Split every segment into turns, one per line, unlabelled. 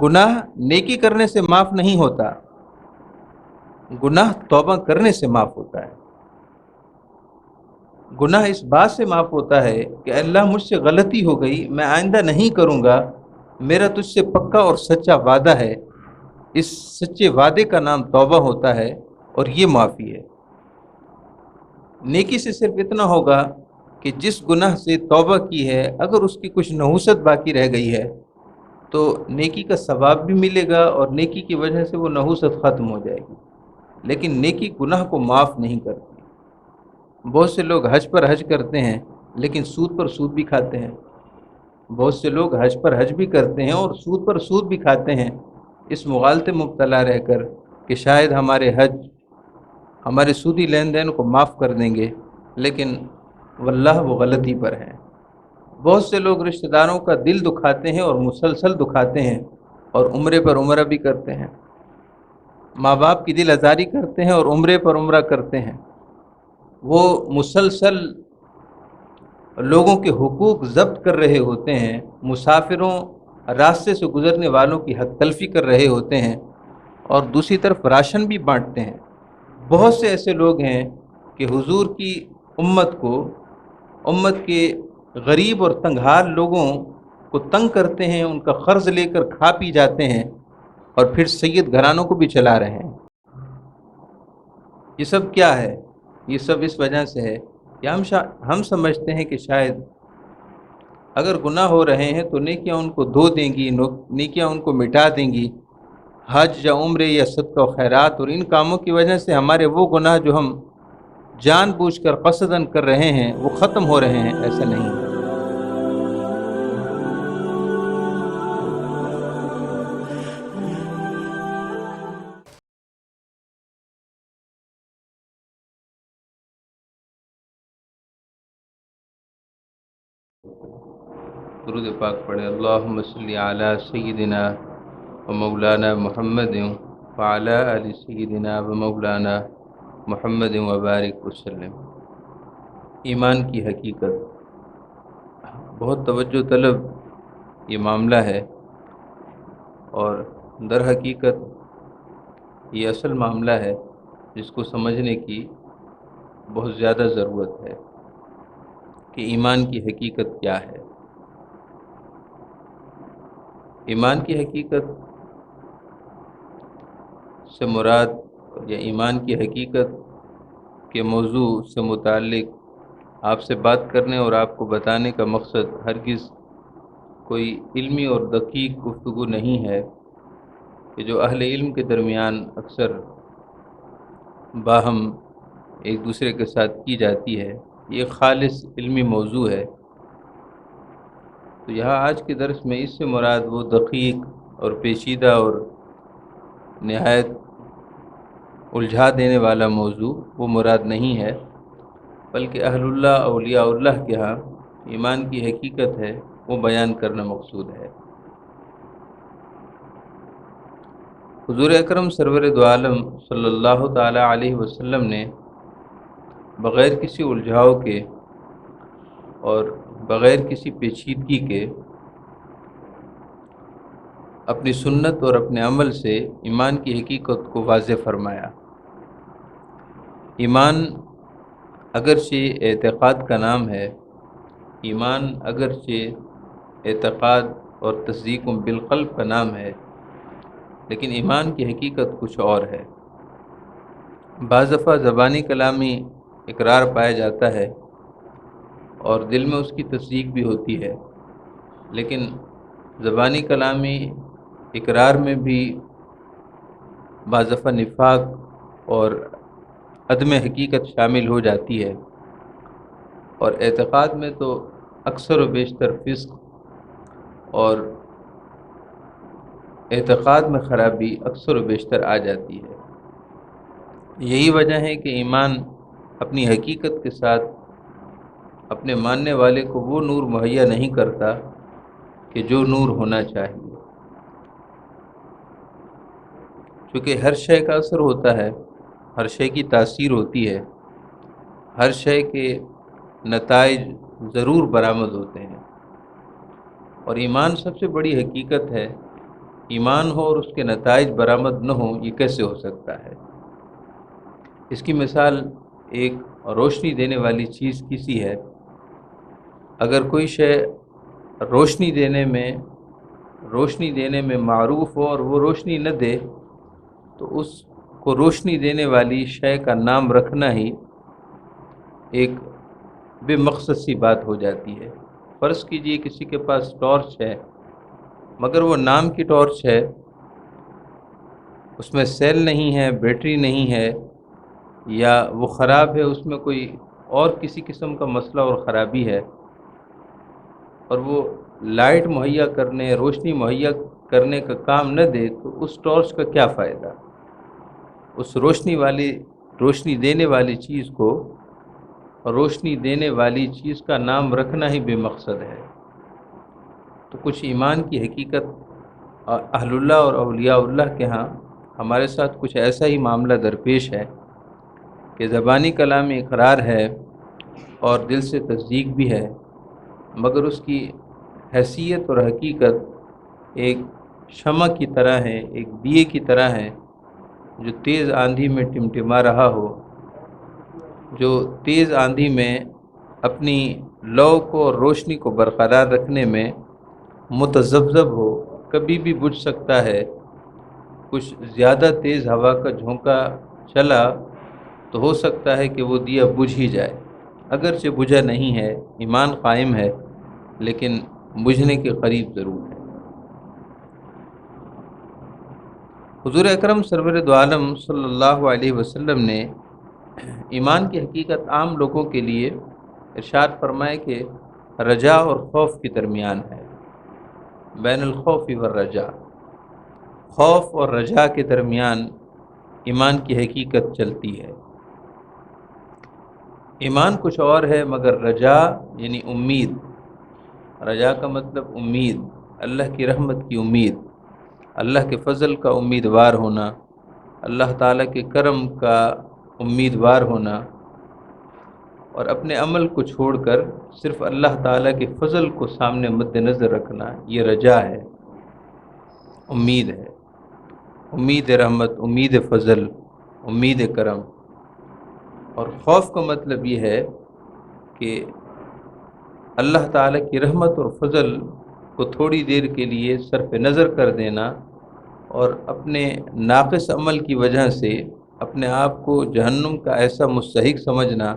گناہ نیکی کرنے سے معاف نہیں ہوتا، گناہ توبہ کرنے سے معاف ہوتا ہے۔ گناہ اس بات سے معاف ہوتا ہے کہ اللہ مجھ سے غلطی ہو گئی، میں آئندہ نہیں کروں گا، میرا تجھ سے پکا اور سچا وعدہ ہے۔ اس سچے وعدے کا نام توبہ ہوتا ہے اور یہ معافی ہے۔ نیکی سے صرف اتنا ہوگا کہ جس گناہ سے توبہ کی ہے اگر اس کی کچھ نحوست باقی رہ گئی ہے تو نیکی کا ثواب بھی ملے گا اور نیکی کی وجہ سے وہ نحوست ختم ہو جائے گی، لیکن نیکی گناہ کو معاف نہیں کرتی۔ بہت سے لوگ حج پر حج کرتے ہیں لیکن سود پر سود بھی کھاتے ہیں، بہت سے لوگ حج پر حج بھی کرتے ہیں اور سود پر سود بھی کھاتے ہیں، اس مغالطے میں مبتلا رہ کر کہ شاید ہمارے حج ہمارے سودی لین دین کو معاف کر دیں گے، لیکن واللہ وہ غلطی پر ہیں۔ بہت سے لوگ رشتہ داروں کا دل دکھاتے ہیں اور مسلسل دکھاتے ہیں اور عمرے پر عمرہ بھی کرتے ہیں، ماں باپ کی دل آزاری کرتے ہیں اور عمرے پر عمرہ کرتے ہیں۔ وہ مسلسل لوگوں کے حقوق ضبط کر رہے ہوتے ہیں، مسافروں راستے سے گزرنے والوں کی حق تلفی کر رہے ہوتے ہیں اور دوسری طرف راشن بھی بانٹتے ہیں۔ بہت سے ایسے لوگ ہیں کہ حضور کی امت کے غریب اور تنگحال لوگوں کو تنگ کرتے ہیں، ان کا قرض لے کر کھا پی جاتے ہیں اور پھر سید گھرانوں کو بھی چلا رہے ہیں۔ یہ سب کیا ہے؟ یہ سب اس وجہ سے ہے کہ ہم سمجھتے ہیں کہ شاید اگر گناہ ہو رہے ہیں تو نیکیاں ان کو دھو دیں گی، نیکیاں ان کو مٹا دیں گی۔ حج یا عمرے یا صدقہ و خیرات اور ان کاموں کی وجہ سے ہمارے وہ گناہ جو ہم جان بوجھ کر قصداً کر رہے ہیں وہ ختم ہو رہے ہیں، ایسا نہیں ہے۔ درود پاک پڑھے۔ اللہم صلی علی سیدنا و مولانا محمد وعلی آل سیدنا و مولانا محمد وبارک وسلم۔ ایمان کی حقیقت بہت توجہ طلب یہ معاملہ ہے، اور در حقیقت یہ اصل معاملہ ہے جس کو سمجھنے کی بہت زیادہ ضرورت ہے کہ ایمان کی حقیقت کیا ہے۔ ایمان کی حقیقت سے مراد یا ایمان کی حقیقت کے موضوع سے متعلق آپ سے بات کرنے اور آپ کو بتانے کا مقصد ہرگز کوئی علمی اور دقیق گفتگو نہیں ہے کہ جو اہل علم کے درمیان اکثر باہم ایک دوسرے کے ساتھ کی جاتی ہے۔ یہ خالص علمی موضوع ہے، تو یہاں آج کے درس میں اس سے مراد وہ دقیق اور پیچیدہ اور نہایت الجھا دینے والا موضوع وہ مراد نہیں ہے، بلکہ اہل اللہ اولیاء اللہ کے ہاں ایمان کی حقیقت ہے وہ بیان کرنا مقصود ہے۔ حضور اکرم سرور دو عالم صلی اللہ تعالی علیہ وسلم نے بغیر کسی الجھاؤ کے اور بغیر کسی پیچیدگی کے اپنی سنت اور اپنے عمل سے ایمان کی حقیقت کو واضح فرمایا۔ ایمان اگرچہ اعتقاد کا نام ہے، ایمان اگرچہ اعتقاد اور تصدیق بالقلب کا نام ہے، لیکن ایمان کی حقیقت کچھ اور ہے۔ بعض دفعہ زبانی کلامی اقرار پایا جاتا ہے اور دل میں اس کی تصدیق بھی ہوتی ہے، لیکن زبانی کلامی اقرار میں بھی بعض دفعہ نفاق اور عدم حقیقت شامل ہو جاتی ہے، اور اعتقاد میں تو اکثر و بیشتر فسق اور اعتقاد میں خرابی اکثر و بیشتر آ جاتی ہے۔ یہی وجہ ہے کہ ایمان اپنی حقیقت کے ساتھ اپنے ماننے والے کو وہ نور مہیا نہیں کرتا کہ جو نور ہونا چاہیے، کیونکہ ہر شے کا اثر ہوتا ہے، ہر شے کی تاثیر ہوتی ہے، ہر شے کے نتائج ضرور برآمد ہوتے ہیں، اور ایمان سب سے بڑی حقیقت ہے۔ ایمان ہو اور اس کے نتائج برآمد نہ ہوں، یہ کیسے ہو سکتا ہے؟ اس کی مثال ایک روشنی دینے والی چیز کی سی ہے۔ اگر کوئی شے روشنی دینے میں معروف ہو اور وہ روشنی نہ دے تو اس کو روشنی دینے والی شے کا نام رکھنا ہی ایک بے مقصد سی بات ہو جاتی ہے۔ فرض کیجئے کسی کے پاس ٹارچ ہے، مگر وہ نام کی ٹارچ ہے، اس میں سیل نہیں ہے، بیٹری نہیں ہے، یا وہ خراب ہے، اس میں کوئی اور کسی قسم کا مسئلہ اور خرابی ہے، اور وہ لائٹ مہیا کرنے، روشنی مہیا کرنے کا کام نہ دے تو اس ٹارچ کا کیا فائدہ؟ اس روشنی دینے والی چیز کو، روشنی دینے والی چیز کا نام رکھنا ہی بے مقصد ہے۔ تو کچھ ایمان کی حقیقت اہل اللہ اور اولیاء اللہ کے ہاں ہمارے ساتھ کچھ ایسا ہی معاملہ درپیش ہے کہ زبانی کلام اقرار ہے اور دل سے تصدیق بھی ہے، مگر اس کی حیثیت اور حقیقت ایک شمع کی طرح ہے، ایک دیے کی طرح ہے جو تیز آندھی میں ٹمٹما رہا ہو، جو تیز آندھی میں اپنی لو کو اور روشنی کو برقرار رکھنے میں متذبذب ہو، کبھی بھی بجھ سکتا ہے۔ کچھ زیادہ تیز ہوا کا جھونکا چلا تو ہو سکتا ہے کہ وہ دیا بجھ ہی جائے، اگرچہ بجھا نہیں ہے، ایمان قائم ہے، لیکن بجھنے کے قریب ضرور ہے۔ حضور اکرم سرور دو عالم صلی اللہ علیہ وسلم نے ایمان کی حقیقت عام لوگوں کے لیے ارشاد فرمائے کہ رجا اور خوف کے درمیان ہے، بین الخوف والرجا، خوف اور رجا کے درمیان ایمان کی حقیقت چلتی ہے۔ ایمان کچھ اور ہے، مگر رجا یعنی امید، رجا کا مطلب امید، اللہ کی رحمت کی امید، اللہ کے فضل کا امیدوار ہونا، اللہ تعالیٰ کے کرم کا امیدوار ہونا، اور اپنے عمل کو چھوڑ کر صرف اللہ تعالیٰ کے فضل کو سامنے مد نظر رکھنا، یہ رجا ہے، امید ہے، امید رحمت، امید فضل، امید کرم۔ اور خوف کا مطلب یہ ہے کہ اللہ تعالیٰ کی رحمت اور فضل کو تھوڑی دیر کے لیے صرف نظر کر دینا اور اپنے ناقص عمل کی وجہ سے اپنے آپ کو جہنم کا ایسا مستحق سمجھنا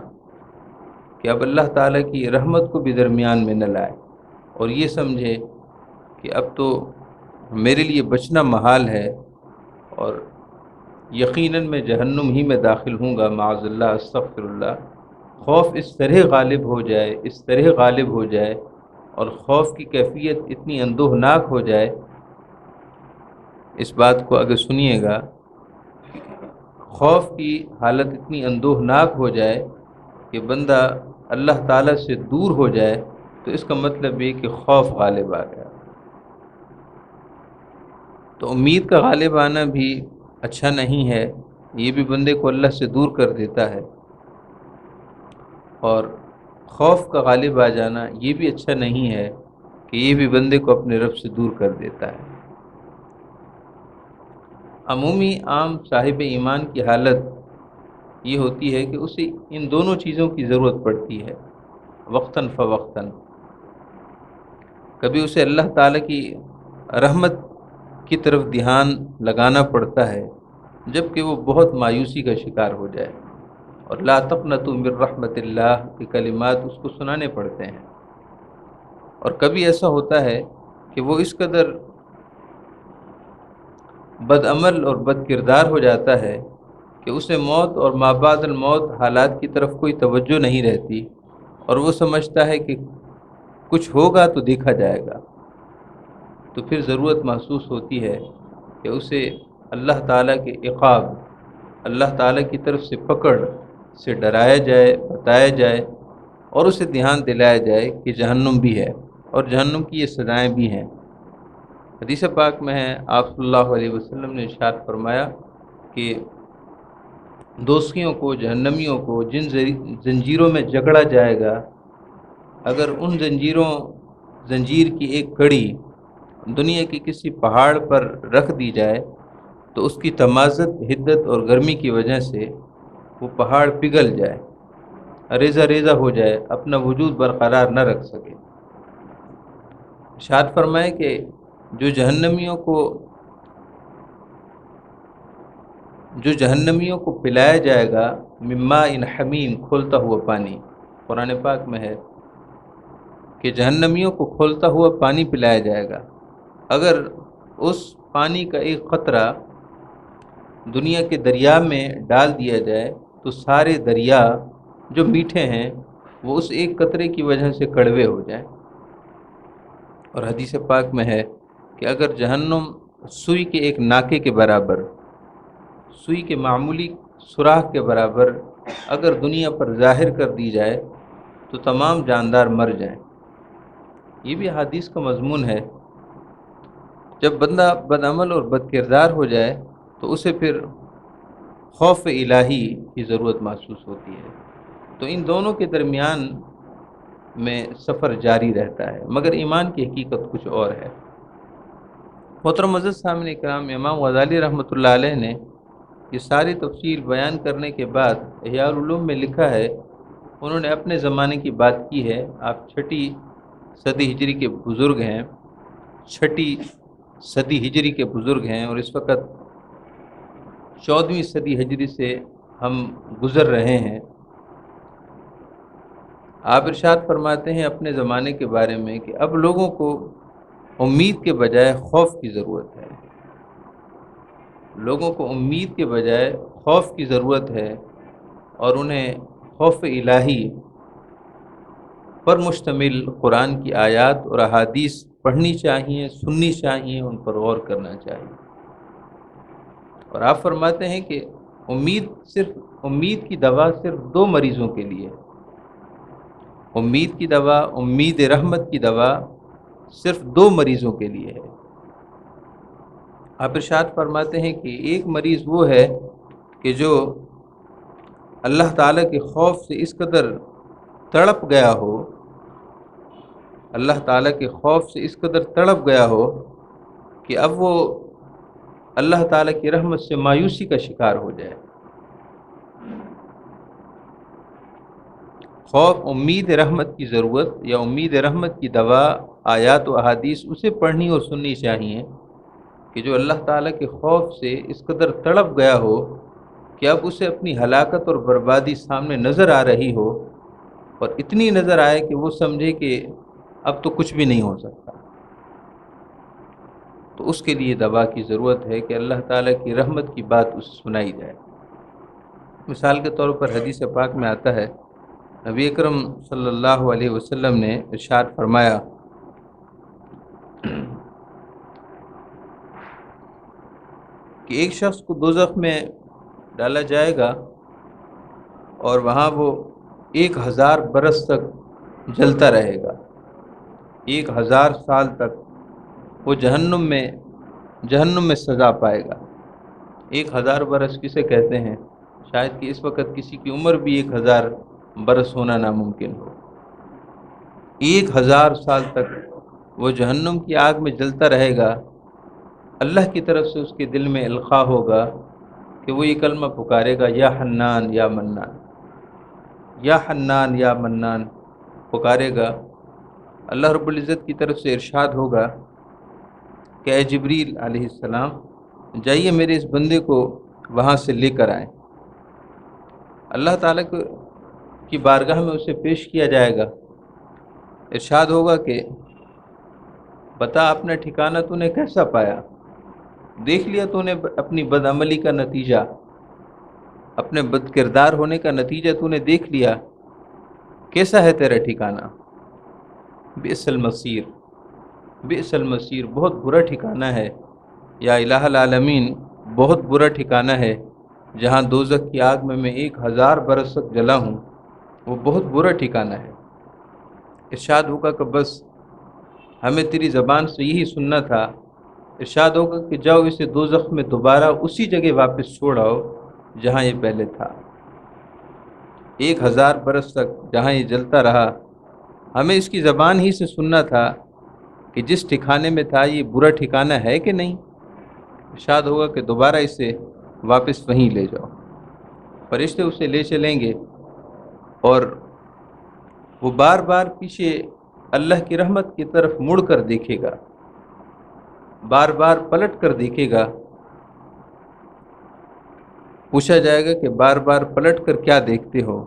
کہ اب اللہ تعالیٰ کی رحمت کو بھی درمیان میں نہ لائے اور یہ سمجھے کہ اب تو میرے لیے بچنا محال ہے اور یقیناً میں جہنم ہی میں داخل ہوں گا، معاذ اللہ، استغفر اللہ۔ خوف اس طرح غالب ہو جائے اور خوف کی کیفیت اتنی اندوہناک ہو جائے، اس بات کو اگر سنیے گا، خوف کی حالت اتنی اندوہناک ہو جائے کہ بندہ اللہ تعالیٰ سے دور ہو جائے، تو اس کا مطلب یہ کہ خوف غالب آ گیا۔ تو امید کا غالب آنا بھی اچھا نہیں ہے، یہ بھی بندے کو اللہ سے دور کر دیتا ہے، اور خوف کا غالب آ جانا یہ بھی اچھا نہیں ہے کہ یہ بھی بندے کو اپنے رب سے دور کر دیتا ہے۔ عام صاحب ایمان کی حالت یہ ہوتی ہے کہ اسے ان دونوں چیزوں کی ضرورت پڑتی ہے، وقتاً فوقتاً۔ کبھی اسے اللہ تعالیٰ کی رحمت کی طرف دھیان لگانا پڑتا ہے جب کہ وہ بہت مایوسی کا شکار ہو جائے، اور لا تقنطوا من رحمت اللہ کے کلمات اس کو سنانے پڑتے ہیں۔ اور کبھی ایسا ہوتا ہے کہ وہ اس قدر بد عمل اور بد کردار ہو جاتا ہے کہ اسے موت اور ما بعد الموت حالات کی طرف کوئی توجہ نہیں رہتی، اور وہ سمجھتا ہے کہ کچھ ہوگا تو دیکھا جائے گا۔ تو پھر ضرورت محسوس ہوتی ہے کہ اسے اللہ تعالیٰ کے عقاب، اللہ تعالیٰ کی طرف سے پکڑ سے ڈرایا جائے، بتایا جائے، اور اسے دھیان دلایا جائے کہ جہنم بھی ہے اور جہنم کی یہ سزائیں بھی ہیں۔ حدیث پاک میں ہے، آپ صلی اللہ علیہ وسلم نے ارشاد فرمایا کہ دوستیوں کو، جہنمیوں کو جن زنجیروں میں جکڑا جائے گا، اگر ان زنجیر کی ایک کڑی دنیا کے کسی پہاڑ پر رکھ دی جائے تو اس کی تمازت، حدت اور گرمی کی وجہ سے وہ پہاڑ پگھل جائے، ریزہ ریزہ ہو جائے، اپنا وجود برقرار نہ رکھ سکے۔ ارشاد فرمائے کہ جو جہنمیوں کو پلایا جائے گا مما ان حمیم، کھولتا ہوا پانی، قرآن پاک میں ہے کہ جہنمیوں کو کھولتا ہوا پانی پلایا جائے گا۔ اگر اس پانی کا ایک قطرہ دنیا کے دریا میں ڈال دیا جائے تو سارے دریا جو میٹھے ہیں وہ اس ایک قطرے کی وجہ سے کڑوے ہو جائیں۔ اور حدیث پاک میں ہے کہ اگر جہنم سوئی کے ایک ناکے کے برابر، سوئی کے معمولی سوراخ کے برابر اگر دنیا پر ظاہر کر دی جائے تو تمام جاندار مر جائیں۔ یہ بھی حدیث کا مضمون ہے۔ جب بندہ بدعمل اور بد کردار ہو جائے تو اسے پھر خوف الہی کی ضرورت محسوس ہوتی ہے، تو ان دونوں کے درمیان میں سفر جاری رہتا ہے، مگر ایمان کی حقیقت کچھ اور ہے۔ محترم معزز سامعین کرام، امام غزالی رحمۃ اللہ علیہ نے یہ ساری تفصیل بیان کرنے کے بعد احیاء العلوم میں لکھا ہے، انہوں نے اپنے زمانے کی بات کی ہے۔ آپ 6 صدی ہجری کے بزرگ ہیں، 6 صدی ہجری کے بزرگ ہیں، اور اس وقت 14ویں صدی ہجری سے ہم گزر رہے ہیں۔ آپ ارشاد فرماتے ہیں اپنے زمانے کے بارے میں کہ اب لوگوں کو امید کے بجائے خوف کی ضرورت ہے، لوگوں کو امید کے بجائے خوف کی ضرورت ہے، اور انہیں خوف الہی پر مشتمل قرآن کی آیات اور احادیث پڑھنی چاہیے، سننی چاہیے، ان پر غور کرنا چاہیے۔ اور آپ فرماتے ہیں کہ امید کی دوا صرف 2 مریضوں کے لیے، امید کی دوا، امید رحمت کی دوا صرف 2 مریضوں کے لیے ہے۔ آپ ارشاد فرماتے ہیں کہ ایک مریض وہ ہے کہ جو اللہ تعالیٰ کے خوف سے اس قدر تڑپ گیا ہو، اللہ تعالیٰ کے خوف سے اس قدر تڑپ گیا ہو کہ اب وہ اللہ تعالیٰ کی رحمت سے مایوسی کا شکار ہو جائے۔ خوف، امید رحمت کی ضرورت یا امید رحمت کی دوا آیات و احادیث اسے پڑھنی اور سننی چاہیے کہ جو اللہ تعالیٰ کے خوف سے اس قدر تڑپ گیا ہو کہ اب اسے اپنی ہلاکت اور بربادی سامنے نظر آ رہی ہو، اور اتنی نظر آئے کہ وہ سمجھے کہ اب تو کچھ بھی نہیں ہو سکتا، تو اس کے لیے دوا کی ضرورت ہے کہ اللہ تعالیٰ کی رحمت کی بات اسے سنائی جائے۔ مثال کے طور پر حدیث پاک میں آتا ہے، نبی اکرم صلی اللہ علیہ وسلم نے ارشاد فرمایا کہ ایک شخص کو دوزخ میں ڈالا جائے گا اور وہاں وہ 1000 برس تک جلتا رہے گا، 1000 سال تک وہ جہنم میں سزا پائے گا۔ 1000 برس کسے کہتے ہیں؟ شاید کہ اس وقت کسی کی عمر بھی 1000 برس ہونا ناممکن ہو۔ 1000 سال تک وہ جہنم کی آگ میں جلتا رہے گا۔ اللہ کی طرف سے اس کے دل میں القاء ہوگا کہ وہ یہ کلمہ پکارے گا، یا حنان یا منان، یا حنان یا منان پکارے گا۔ اللہ رب العزت کی طرف سے ارشاد ہوگا کہ اے جبریل علیہ السلام، جائیے میرے اس بندے کو وہاں سے لے کر آئیں۔ اللہ تعالیٰ کی بارگاہ میں اسے پیش کیا جائے گا۔ ارشاد ہوگا کہ بتا اپنا ٹھکانہ تو نے کیسا پایا؟ دیکھ لیا تو نے اپنی بدعملی کا نتیجہ، اپنے بد کردار ہونے کا نتیجہ تو نے دیکھ لیا، کیسا ہے تیرا ٹھکانہ؟ بئس المصیر، بئس المصیر، بہت برا ٹھکانہ ہے یا الہ العالمین، بہت برا ٹھکانہ ہے جہاں دوزخ کی آگ میں 1000 برس تک جلا ہوں، وہ بہت برا ٹھکانہ ہے۔ ارشاد ہوگا کہ بس ہمیں تیری زبان سے یہی سننا تھا۔ ارشاد ہوگا کہ جاؤ اسے دوزخ میں دوبارہ اسی جگہ واپس چھوڑ آؤ جہاں یہ پہلے تھا۔ 1000 برس تک جہاں یہ جلتا رہا، ہمیں اس کی زبان ہی سے سننا تھا کہ جس ٹھکانے میں تھا یہ برا ٹھکانہ ہے کہ نہیں، ارشاد ہوگا کہ دوبارہ اسے واپس وہیں لے جاؤ۔ فرشتے اسے لے چلیں گے اور وہ بار بار پیچھے اللہ کی رحمت کی طرف مڑ کر دیکھے گا، بار بار پلٹ کر دیکھے گا۔ پوچھا جائے گا کہ بار بار پلٹ کر کیا دیکھتے ہو؟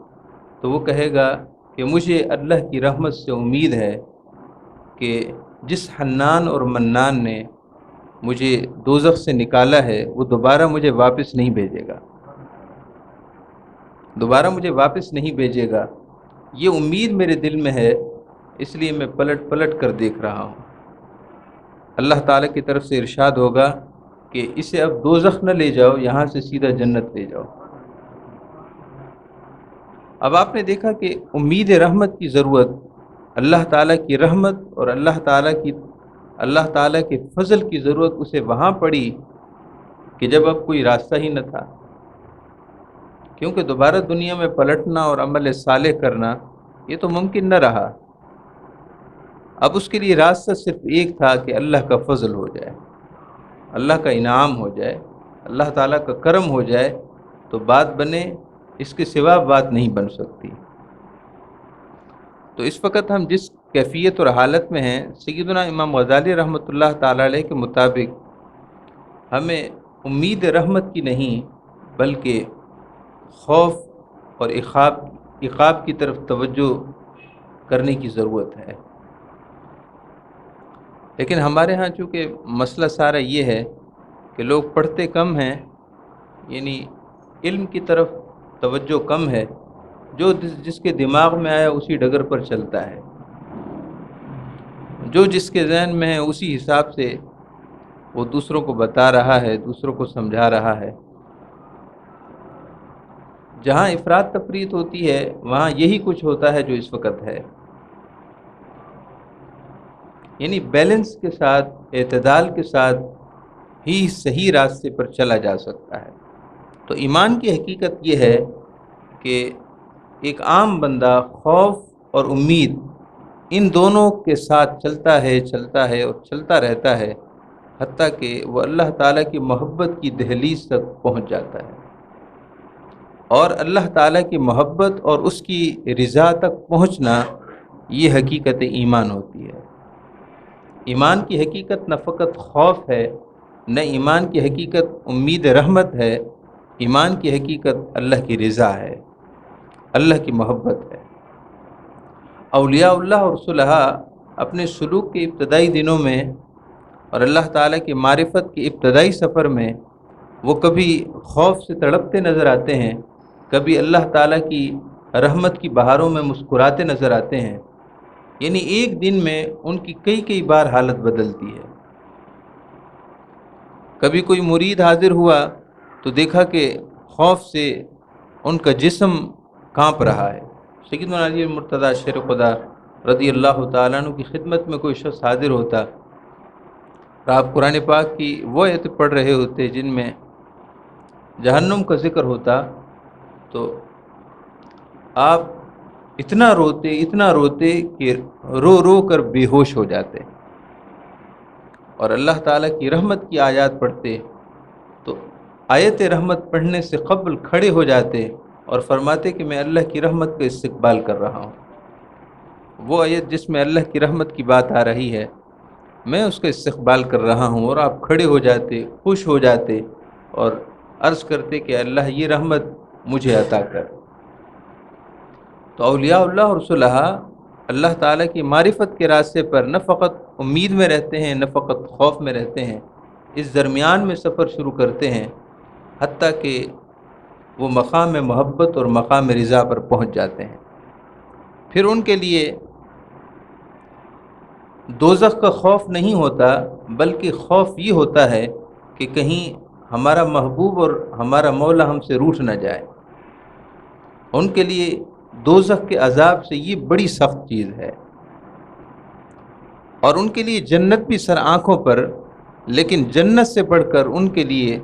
تو وہ کہے گا کہ مجھے اللہ کی رحمت سے امید ہے کہ جس حنان اور منان نے مجھے دوزخ سے نکالا ہے وہ دوبارہ مجھے واپس نہیں بھیجے گا، دوبارہ مجھے واپس نہیں بھیجے گا۔ یہ امید میرے دل میں ہے، اس لیے میں پلٹ پلٹ کر دیکھ رہا ہوں۔ اللہ تعالیٰ کی طرف سے ارشاد ہوگا کہ اسے اب دوزخ نہ لے جاؤ، یہاں سے سیدھا جنت لے جاؤ۔ اب آپ نے دیکھا کہ امید رحمت کی ضرورت، اللہ تعالیٰ کی رحمت اور اللہ تعالیٰ کے فضل کی ضرورت اسے وہاں پڑی کہ جب اب کوئی راستہ ہی نہ تھا، کیونکہ دوبارہ دنیا میں پلٹنا اور عمل صالح کرنا یہ تو ممکن نہ رہا۔ اب اس کے لیے راستہ صرف ایک تھا کہ اللہ کا فضل ہو جائے، اللہ کا انعام ہو جائے، اللہ تعالیٰ کا کرم ہو جائے تو بات بنے، اس کے سوا بات نہیں بن سکتی۔ تو اس وقت ہم جس کیفیت اور حالت میں ہیں، سیدنا امام غزالی رحمۃ اللہ تعالیٰ علیہ کے مطابق ہمیں امید رحمت کی نہیں بلکہ خوف اور عقاب کی طرف توجہ کرنے کی ضرورت ہے۔ لیکن ہمارے ہاں چونکہ مسئلہ سارا یہ ہے کہ لوگ پڑھتے کم ہیں، یعنی علم کی طرف توجہ کم ہے، جو جس کے دماغ میں آیا اسی ڈگر پر چلتا ہے، جو جس کے ذہن میں ہے اسی حساب سے وہ دوسروں کو بتا رہا ہے، دوسروں کو سمجھا رہا ہے۔ جہاں افراط تفریط ہوتی ہے وہاں یہی کچھ ہوتا ہے جو اس وقت ہے، یعنی بیلنس کے ساتھ، اعتدال کے ساتھ ہی صحیح راستے پر چلا جا سکتا ہے۔ تو ایمان کی حقیقت یہ ہے کہ ایک عام بندہ خوف اور امید ان دونوں کے ساتھ چلتا ہے اور چلتا رہتا ہے، حتیٰ کہ وہ اللہ تعالیٰ کی محبت کی دہلیز تک پہنچ جاتا ہے۔ اور اللہ تعالیٰ کی محبت اور اس کی رضا تک پہنچنا یہ حقیقت ایمان ہوتی ہے۔ ایمان کی حقیقت نہ فقط خوف ہے، نہ ایمان کی حقیقت امید رحمت ہے، ایمان کی حقیقت اللہ کی رضا ہے، اللہ کی محبت ہے۔ اولیاء اللہ اور صلحاء اپنے سلوک کے ابتدائی دنوں میں اور اللہ تعالیٰ کی معرفت کے ابتدائی سفر میں وہ کبھی خوف سے تڑپتے نظر آتے ہیں، کبھی اللہ تعالیٰ کی رحمت کی بہاروں میں مسکراتے نظر آتے ہیں، یعنی ایک دن میں ان کی کئی بار حالت بدلتی ہے۔ کبھی کوئی مرید حاضر ہوا تو دیکھا کہ خوف سے ان کا جسم کانپ رہا ہے۔ سیدنا علی مرتضیٰ شیر خدا رضی اللہ تعالیٰ عنہ کی خدمت میں کوئی شخص حاضر ہوتا اور آپ قرآن پاک کی وہ آیت پڑھ رہے ہوتے جن میں جہنم کا ذکر ہوتا، تو آپ اتنا روتے کہ رو کر بے ہوش ہو جاتے، اور اللہ تعالیٰ کی رحمت کی آیات پڑھتے تو آیت رحمت پڑھنے سے قبل کھڑے ہو جاتے اور فرماتے کہ میں اللہ کی رحمت کا استقبال کر رہا ہوں۔ وہ آیت جس میں اللہ کی رحمت کی بات آ رہی ہے میں اس کا استقبال کر رہا ہوں، اور آپ کھڑے ہو جاتے، خوش ہو جاتے اور عرض کرتے کہ اللہ یہ رحمت مجھے عطا کر۔ تو اولیاء اللہ اور صلحاء اللہ تعالیٰ کی معرفت کے راستے پر نہ فقط امید میں رہتے ہیں، نہ فقط خوف میں رہتے ہیں، اس درمیان میں سفر شروع کرتے ہیں، حتیٰ کہ وہ مقام محبت اور مقام رضا پر پہنچ جاتے ہیں۔ پھر ان کے لیے دوزخ کا خوف نہیں ہوتا، بلکہ خوف یہ ہوتا ہے کہ کہیں ہمارا محبوب اور ہمارا مولا ہم سے روٹھ نہ جائے۔ ان کے لیے دوزخ کے عذاب سے یہ بڑی سخت چیز ہے، اور ان کے لیے جنت بھی سر آنکھوں پر، لیکن جنت سے بڑھ کر ان کے لیے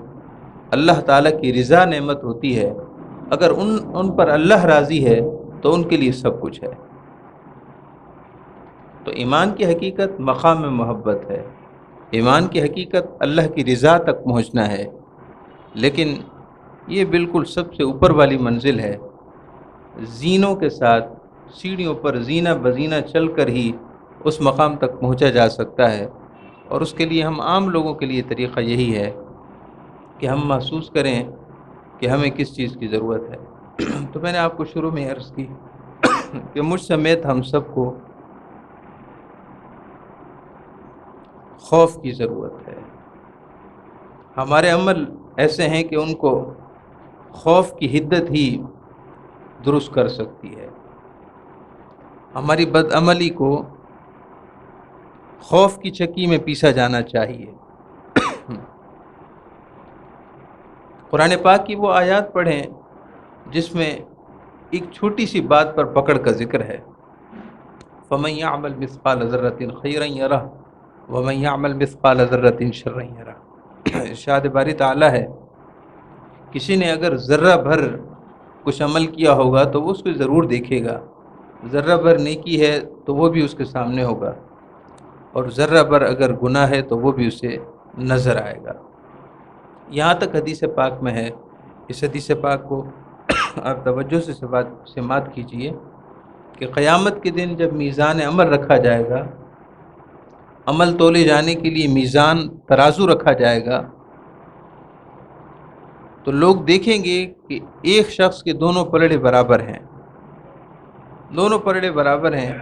اللہ تعالیٰ کی رضا نعمت ہوتی ہے۔ اگر ان پر اللہ راضی ہے تو ان کے لیے سب کچھ ہے۔ تو ایمان کی حقیقت مقام محبت ہے، ایمان کی حقیقت اللہ کی رضا تک پہنچنا ہے، لیکن یہ بالکل سب سے اوپر والی منزل ہے۔ زینوں کے ساتھ سیڑھیوں پر زینہ بزینہ چل کر ہی اس مقام تک پہنچا جا سکتا ہے، اور اس کے لیے ہم عام لوگوں کے لیے طریقہ یہی ہے کہ ہم محسوس کریں کہ ہمیں کس چیز کی ضرورت ہے۔ تو میں نے آپ کو شروع میں عرض کی کہ مجھ سمیت ہم سب کو خوف کی ضرورت ہے۔ ہمارے عمل ایسے ہیں کہ ان کو خوف کی حدت ہی درست کر سکتی ہے۔ ہماری بدعملی کو خوف کی چکی میں پیسا جانا چاہیے۔ قرآن پاک کی وہ آیات پڑھیں جس میں ایک چھوٹی سی بات پر پکڑ کا ذکر ہے، فَمَن يَعْمَلْ مِثْقَالَ ذَرَّةٍ خَيْرًا يَرَهُ وَمَن يَعْمَلْ مِثْقَالَ ذَرَّةٍ شَرًّا يَرَهُ۔ ارشاد باری تعالیٰ ہے، کسی نے اگر ذرہ بھر کچھ عمل کیا ہوگا تو وہ اس کو ضرور دیکھے گا، ذرہ بھر نیکی ہے تو وہ بھی اس کے سامنے ہوگا، اور ذرہ بھر اگر گناہ ہے تو وہ بھی اسے نظر آئے گا۔ یہاں تک حدیث پاک میں ہے۔ اس حدیث پاک کو آپ توجہ سے سماعت کیجئے کہ قیامت کے دن جب میزان عمل رکھا جائے گا، عمل تولے جانے کے لیے میزان ترازو رکھا جائے گا، تو لوگ دیکھیں گے کہ ایک شخص کے دونوں پلڑے برابر ہیں، دونوں پلڑے برابر ہیں،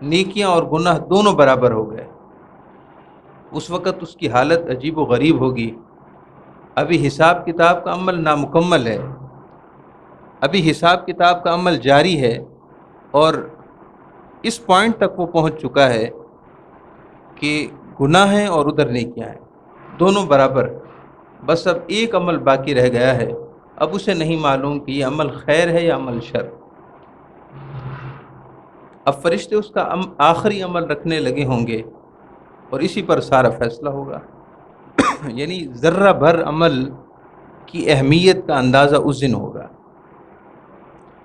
نیکیاں اور گناہ دونوں برابر ہو گئے۔ اس وقت اس کی حالت عجیب و غریب ہوگی۔ ابھی حساب کتاب کا عمل نامکمل ہے، ابھی حساب کتاب کا عمل جاری ہے، اور اس پوائنٹ تک وہ پہنچ چکا ہے کہ گناہ ہیں اور ادھر نیکیاں ہیں، دونوں برابر، بس اب ایک عمل باقی رہ گیا ہے، اب اسے نہیں معلوم کہ یہ عمل خیر ہے یا عمل شر۔ اب فرشتے اس کا آخری عمل رکھنے لگے ہوں گے اور اسی پر سارا فیصلہ ہوگا۔ یعنی ذرہ بھر عمل کی اہمیت کا اندازہ اس دن ہوگا،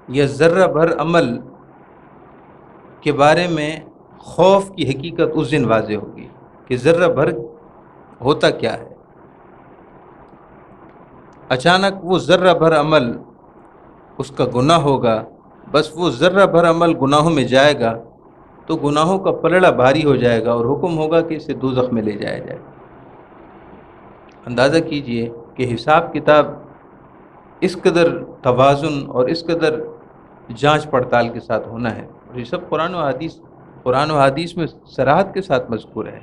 یا ذرہ بھر عمل کے بارے میں خوف کی حقیقت اس دن واضح ہوگی کہ ذرہ بھر ہوتا کیا ہے۔ اچانک وہ ذرہ بھر عمل اس کا گناہ ہوگا، بس وہ ذرہ بھر عمل گناہوں میں جائے گا تو گناہوں کا پلڑا بھاری ہو جائے گا، اور حکم ہوگا کہ اسے دوزخ میں لے جایا جائے۔ اندازہ کیجئے کہ حساب کتاب اس قدر توازن اور اس قدر جانچ پڑتال کے ساتھ ہونا ہے، اور یہ سب قرآن و حدیث میں صراحت کے ساتھ مذکور ہے۔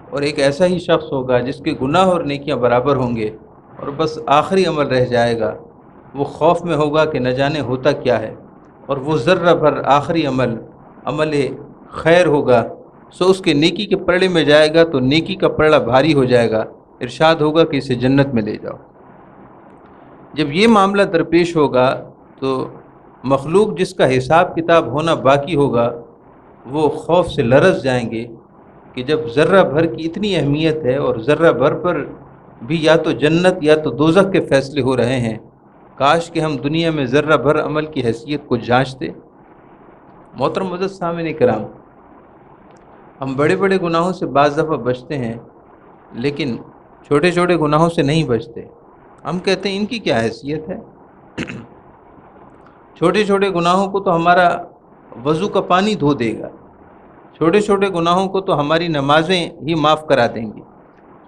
اور ایک ایسا ہی شخص ہوگا جس کے گناہ اور نیکیاں برابر ہوں گے، اور بس آخری عمل رہ جائے گا، وہ خوف میں ہوگا کہ نہ جانے ہوتا کیا ہے، اور وہ ذرہ بھر آخری عمل خیر ہوگا، سو اس کے نیکی کے پلڑے میں جائے گا تو نیکی کا پلڑا بھاری ہو جائے گا، ارشاد ہوگا کہ اسے جنت میں لے جاؤ۔ جب یہ معاملہ درپیش ہوگا تو مخلوق جس کا حساب کتاب ہونا باقی ہوگا وہ خوف سے لرز جائیں گے کہ جب ذرہ بھر کی اتنی اہمیت ہے اور ذرہ بھر پر بھی یا تو جنت یا تو دوزخ کے فیصلے ہو رہے ہیں، کاش کہ ہم دنیا میں ذرہ بھر عمل کی حیثیت کو جانچتے۔ محترم معزز سامعین کرام، ہم بڑے بڑے گناہوں سے بعض دفعہ بچتے ہیں، لیکن چھوٹے چھوٹے گناہوں سے نہیں بچتے۔ ہم کہتے ہیں ان کی کیا حیثیت ہے، چھوٹے چھوٹے گناہوں کو تو ہمارا وضو کا پانی دھو دے گا، چھوٹے چھوٹے گناہوں کو تو ہماری نمازیں ہی معاف کرا دیں گی،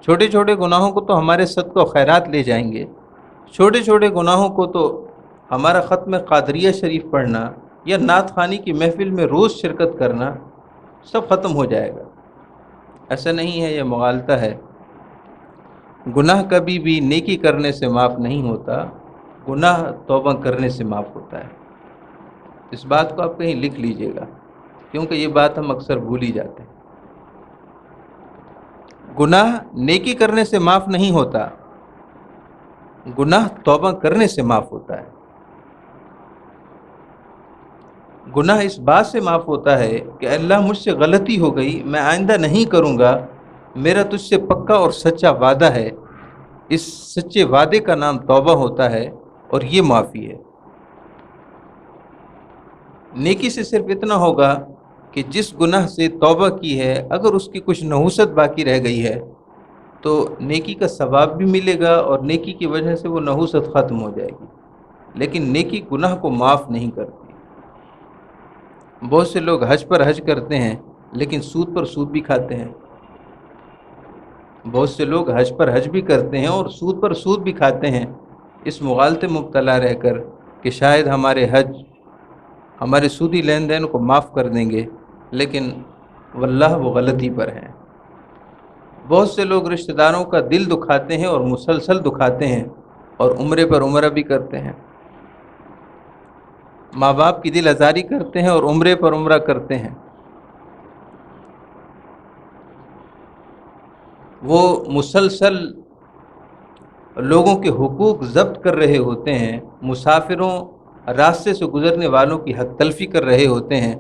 چھوٹے چھوٹے گناہوں کو تو ہمارے صدقہ و خیرات لے جائیں گے، چھوٹے چھوٹے گناہوں کو تو ہمارا ختم قادریہ شریف پڑھنا یا نعت خوانی کی محفل میں روز شرکت کرنا سب ختم ہو جائے گا۔ ایسا نہیں ہے، یہ مغالطہ ہے۔ گناہ کبھی بھی نیکی کرنے سے معاف نہیں ہوتا، گناہ توبہ کرنے سے معاف ہوتا ہے۔ اس بات کو آپ کہیں لکھ لیجئے گا، کیونکہ یہ بات ہم اکثر بھول ہی جاتے ہیں۔ گناہ نیکی کرنے سے معاف نہیں ہوتا، گناہ توبہ کرنے سے معاف ہوتا ہے۔ گناہ اس بات سے معاف ہوتا ہے کہ اللہ مجھ سے غلطی ہو گئی، میں آئندہ نہیں کروں گا، میرا تجھ سے پکا اور سچا وعدہ ہے۔ اس سچے وعدے کا نام توبہ ہوتا ہے، اور یہ معافی ہے۔ نیکی سے صرف اتنا ہوگا کہ جس گناہ سے توبہ کی ہے اگر اس کی کچھ نحوست باقی رہ گئی ہے تو نیکی کا ثواب بھی ملے گا اور نیکی کی وجہ سے وہ نحوست ختم ہو جائے گی، لیکن نیکی گناہ کو معاف نہیں کرتی۔ بہت سے لوگ حج پر حج کرتے ہیں لیکن سود پر سود بھی کھاتے ہیں، بہت سے لوگ حج پر حج بھی کرتے ہیں اور سود پر سود بھی کھاتے ہیں، اس مغالطے میں مبتلا رہ کر کہ شاید ہمارے حج ہمارے سودی لین دین کو معاف کر دیں گے، لیکن واللہ وہ غلطی پر ہیں۔ بہت سے لوگ رشتہ داروں کا دل دکھاتے ہیں اور مسلسل دکھاتے ہیں اور عمرے پر عمرہ بھی کرتے ہیں، ماں باپ کی دل آزاری کرتے ہیں اور عمرے پر عمرہ کرتے ہیں، وہ مسلسل لوگوں کے حقوق ضبط کر رہے ہوتے ہیں، مسافروں راستے سے گزرنے والوں کی حق تلفی کر رہے ہوتے ہیں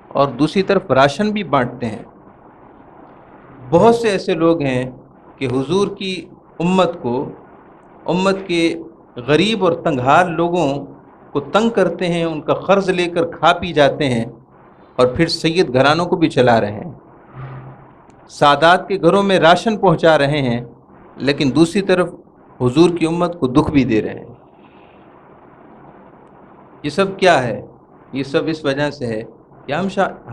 اور دوسری طرف راشن بھی بانٹتے ہیں۔ بہت سے ایسے لوگ ہیں کہ حضور کی امت کے غریب اور تنگحال لوگوں کو تنگ کرتے ہیں، ان کا قرض لے کر کھا پی جاتے ہیں اور پھر سید گھرانوں کو بھی چلا رہے ہیں، سادات کے گھروں میں راشن پہنچا رہے ہیں، لیکن دوسری طرف حضور کی امت کو دکھ بھی دے رہے ہیں۔ یہ سب کیا ہے؟ یہ سب اس وجہ سے ہے کہ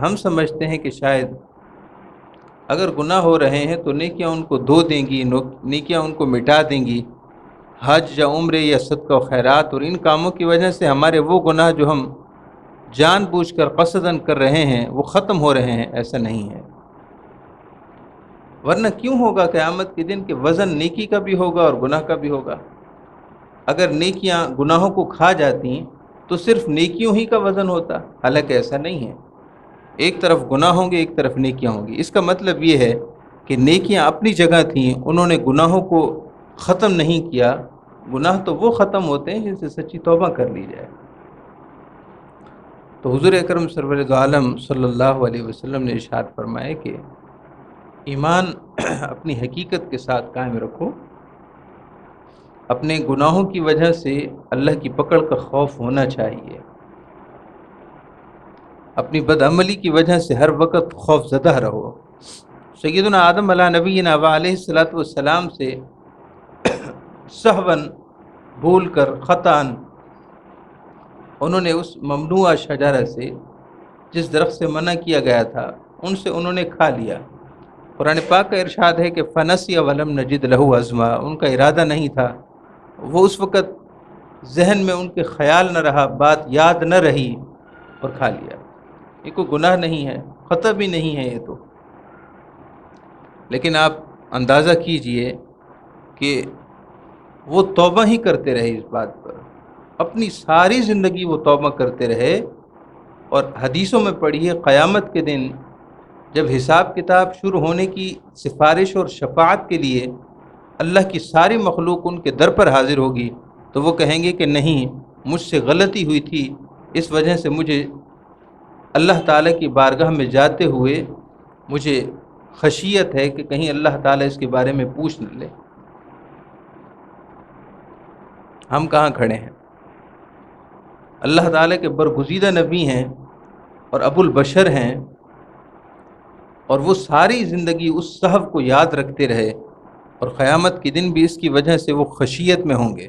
ہم سمجھتے ہیں کہ شاید اگر گناہ ہو رہے ہیں تو نیکیاں ان کو دھو دیں گی، نیکیاں ان کو مٹا دیں گی، حج یا عمرے یا صدقہ و خیرات اور ان کاموں کی وجہ سے ہمارے وہ گناہ جو ہم جان بوجھ کر قصداً کر رہے ہیں وہ ختم ہو رہے ہیں۔ ایسا نہیں ہے، ورنہ کیوں ہوگا قیامت کے دن کہ وزن نیکی کا بھی ہوگا اور گناہ کا بھی ہوگا۔ اگر نیکیاں گناہوں کو کھا جاتی تو صرف نیکیوں ہی کا وزن ہوتا، حالانکہ ایسا نہیں ہے، ایک طرف گناہ ہوں گے ایک طرف نیکیاں ہوں گی۔ اس کا مطلب یہ ہے کہ نیکیاں اپنی جگہ تھیں، انہوں نے گناہوں کو ختم نہیں کیا، گناہ تو وہ ختم ہوتے ہیں جن سے سچی توبہ کر لی جائے۔ تو حضور اکرم سرور عالم صلی اللہ علیہ وسلم نے ارشاد فرمایا کہ ایمان اپنی حقیقت کے ساتھ قائم رکھو، اپنے گناہوں کی وجہ سے اللہ کی پکڑ کا خوف ہونا چاہیے، اپنی بدعملی کی وجہ سے ہر وقت خوف زدہ رہو۔ سیدنا آدم علیہ نبینا و علیہ الصلوۃ والسلام سے سہون بھول کر خطاً انہوں نے اس ممنوعہ شجرہ سے جس درخت سے منع کیا گیا تھا ان سے انہوں نے کھا لیا۔ قرآن پاک کا ارشاد ہے کہ فنسی ولم نجد لہو عزما، ان کا ارادہ نہیں تھا، وہ اس وقت ذہن میں ان کے خیال نہ رہا، بات یاد نہ رہی اور کھا لیا۔ یہ کوئی گناہ نہیں ہے، خطا بھی نہیں ہے یہ تو، لیکن آپ اندازہ کیجئے کہ وہ توبہ ہی کرتے رہے اس بات پر، اپنی ساری زندگی وہ توبہ کرتے رہے، اور حدیثوں میں پڑھی ہے قیامت کے دن جب حساب کتاب شروع ہونے کی سفارش اور شفاعت کے لیے اللہ کی ساری مخلوق ان کے در پر حاضر ہوگی تو وہ کہیں گے کہ نہیں، مجھ سے غلطی ہوئی تھی، اس وجہ سے مجھے اللہ تعالیٰ کی بارگاہ میں جاتے ہوئے مجھے خشیت ہے کہ کہیں اللہ تعالیٰ اس کے بارے میں پوچھ نہ لے۔ ہم کہاں کھڑے ہیں؟ اللہ تعالیٰ کے برگزیدہ نبی ہیں اور ابو البشر ہیں، اور وہ ساری زندگی اس صحف کو یاد رکھتے رہے، اور قیامت کے دن بھی اس کی وجہ سے وہ خشیت میں ہوں گے،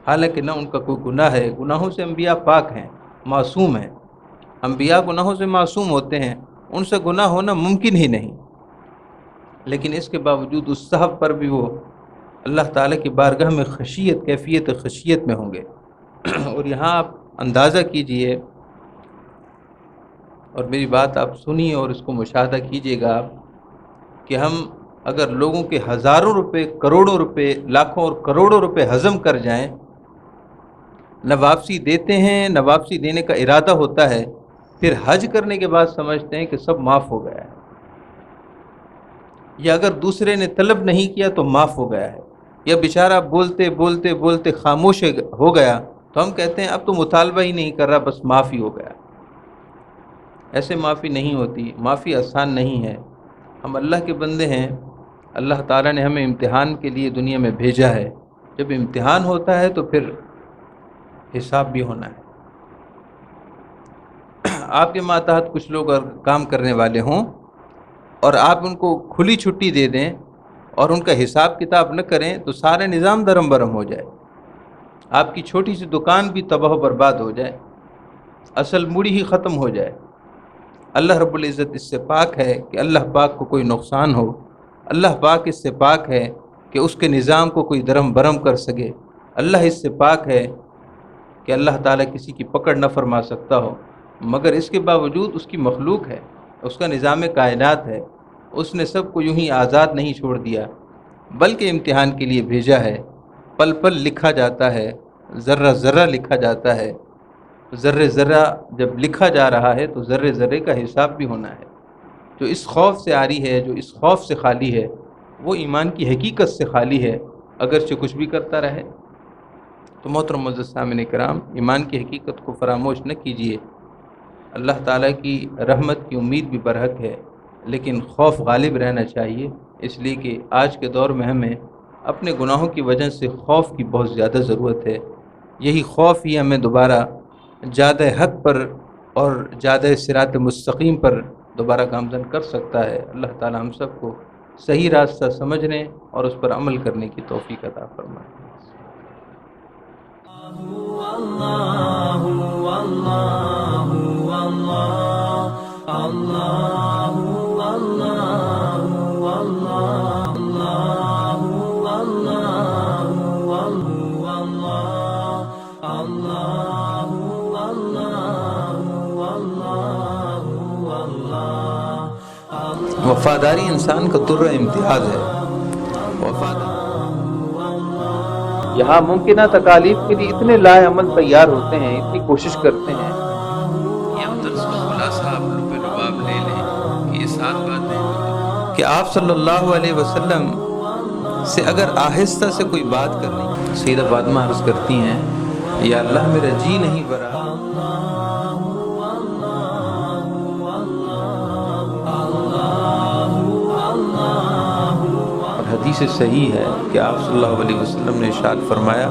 حالانکہ نہ ان کا کوئی گناہ ہے۔ گناہوں سے انبیاء پاک ہیں، معصوم ہیں، انبیاء گناہوں سے معصوم ہوتے ہیں، ان سے گناہ ہونا ممکن ہی نہیں، لیکن اس کے باوجود اس صحف پر بھی وہ اللہ تعالیٰ کی بارگاہ میں خشیت، کیفیت خشیت میں ہوں گے۔ اور یہاں آپ اندازہ کیجئے، اور میری بات آپ سنیے اور اس کو مشاہدہ کیجئے گا کہ ہم اگر لوگوں کے ہزاروں روپے، کروڑوں روپے، لاکھوں اور کروڑوں روپے ہضم کر جائیں، نہ واپسی دیتے ہیں نہ واپسی دینے کا ارادہ ہوتا ہے، پھر حج کرنے کے بعد سمجھتے ہیں کہ سب معاف ہو گیا ہے، یا اگر دوسرے نے طلب نہیں کیا تو معاف ہو گیا ہے، یا بیچارہ بولتے بولتے بولتے خاموش ہو گیا تو ہم کہتے ہیں اب تو مطالبہ ہی نہیں کر رہا، بس معافی ہو گیا۔ ایسے معافی نہیں ہوتی، معافی آسان نہیں ہے۔ ہم اللہ کے بندے ہیں، اللہ تعالیٰ نے ہمیں امتحان کے لیے دنیا میں بھیجا ہے، جب امتحان ہوتا ہے تو پھر حساب بھی ہونا ہے۔ آپ کے ماتحت کچھ لوگ اگر کام کرنے والے ہوں اور آپ ان کو کھلی چھٹی دے دیں اور ان کا حساب کتاب نہ کریں تو سارے نظام درم برم ہو جائے، آپ کی چھوٹی سی دکان بھی تباہ و برباد ہو جائے، اصل موڑی ہی ختم ہو جائے۔ اللہ رب العزت اس سے پاک ہے کہ اللہ پاک کو کوئی نقصان ہو، اللہ پاک اس سے پاک ہے کہ اس کے نظام کو کوئی درم برم کر سکے، اللہ اس سے پاک ہے کہ اللہ تعالیٰ کسی کی پکڑ نہ فرما سکتا ہو، مگر اس کے باوجود اس کی مخلوق ہے، اس کا نظام کائنات ہے، اس نے سب کو یوں ہی آزاد نہیں چھوڑ دیا بلکہ امتحان کے لیے بھیجا ہے۔ پل پل لکھا جاتا ہے، ذرہ ذرہ لکھا جاتا ہے، ذرے ذرہ جب لکھا جا رہا ہے تو ذرے ذرے کا حساب بھی ہونا ہے۔ جو اس خوف سے آری ہے، جو اس خوف سے خالی ہے، وہ ایمان کی حقیقت سے خالی ہے، اگرچہ کچھ بھی کرتا رہے۔ تو محترم معزز سامعین کرام، ایمان کی حقیقت کو فراموش نہ کیجیے۔ اللہ تعالیٰ کی رحمت کی امید بھی برحق ہے، لیکن خوف غالب رہنا چاہیے، اس لیے کہ آج کے دور میں ہمیں اپنے گناہوں کی وجہ سے خوف کی بہت زیادہ ضرورت ہے۔ یہی خوف ہی ہمیں دوبارہ جادہ حق پر اور جادہ صراط مستقیم پر دوبارہ گامزن کر سکتا ہے۔ اللہ تعالیٰ ہم سب کو صحیح راستہ سمجھنے اور اس پر عمل کرنے کی توفیق عطا فرمائے۔ وفاداری انسان کا در امتیاز ہے۔ یہاں ممکنہ تکالیف کے لیے اتنے لائے عمل تیار ہوتے ہیں، اتنی کوشش کرتے ہیں کہ ہم درس کا خلاصہ آپ لب لباب لے لیں کہ یہ 7 باتیں کہ آپ صلی اللہ علیہ وسلم سے اگر آہستہ سے کوئی بات کرنی، سیدہ فاطمہ عرض کرتی ہیں یا اللہ میرا جی نہیں بھرا، حدیث صحیح ہے کہ آپ صلی اللہ علیہ وسلم نے ارشاد فرمایا